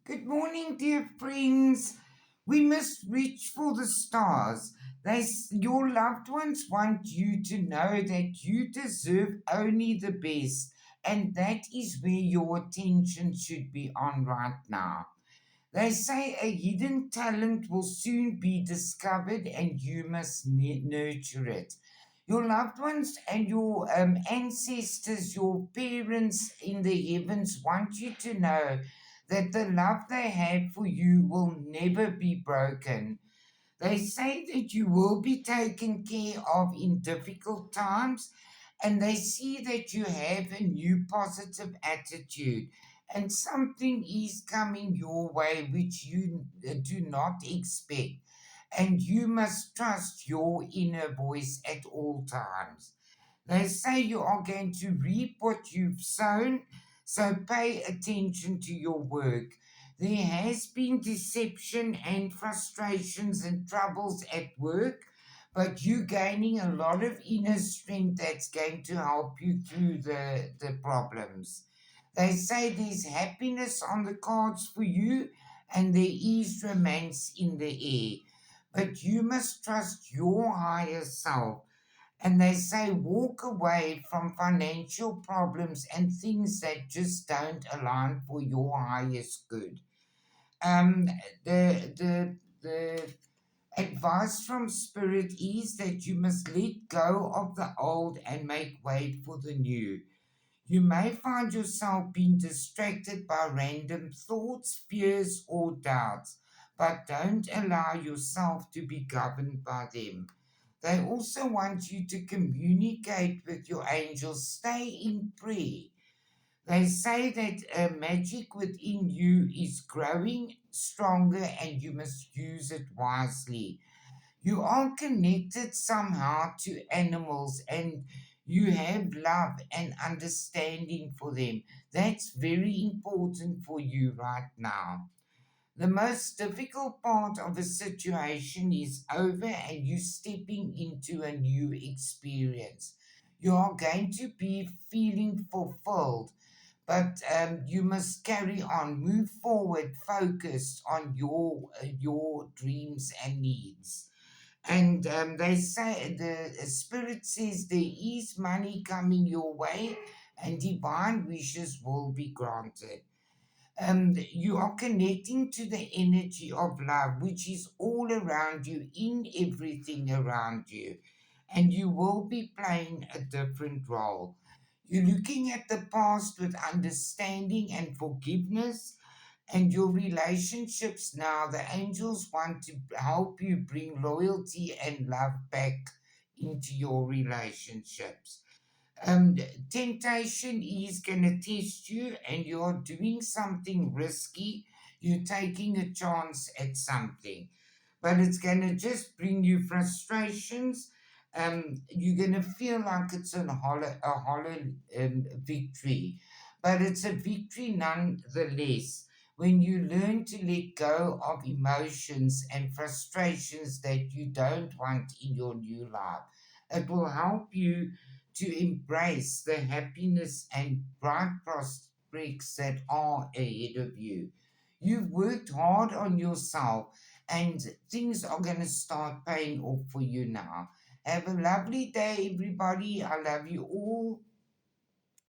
Good morning, dear friends. We must reach for the stars. Your loved ones want you to know that you deserve only the best, and that is where your attention should be on right now. They say a hidden talent will soon be discovered, and you must nurture it. Your loved ones and your ancestors, your parents in the heavens want you to know that the love they have for you will never be broken. They say that you will be taken care of in difficult times, and they see that you have a new positive attitude, and something is coming your way which you do not expect. And you must trust your inner voice at all times. They say you are going to reap what you've sown, so pay attention to your work. There has been deception and frustrations and troubles at work, but you gaining a lot of inner strength that's going to help you through the problems. They say there's happiness on the cards for you and there is romance in the air. But you must trust your higher self, and they say walk away from financial problems and things that just don't align for your highest good. Um, the advice from spirit is that you must let go of the old and make way for the new. You may find yourself being distracted by random thoughts, fears, or doubts, but don't allow yourself to be governed by them. They also want you to communicate with your angels. Stay in prayer. They say that magic within you is growing stronger and you must use it wisely. You are connected somehow to animals and you have love and understanding for them. That's very important for you right now. The most difficult part of a situation is over and you stepping into a new experience. You are going to be feeling fulfilled, but you must carry on, move forward, focused on your dreams and needs. And they say the spirit says there is money coming your way, and divine wishes will be granted. You are connecting to the energy of love, which is all around you, in everything around you, and you will be playing a different role. You're looking at the past with understanding and forgiveness, and your relationships now. The angels want to help you bring loyalty and love back into your relationships. um, Temptation is going to test you, and you're doing something risky. You're taking a chance at something, but it's going to just bring you frustrations. You're going to feel like it's a hollow victory, but it's a victory nonetheless. When you learn to let go of emotions and frustrations that you don't want in your new life, it will help you to embrace the happiness and bright prospects that are ahead of you. You've worked hard on yourself and things are going to start paying off for you now. Have a lovely day, everybody. I love you all.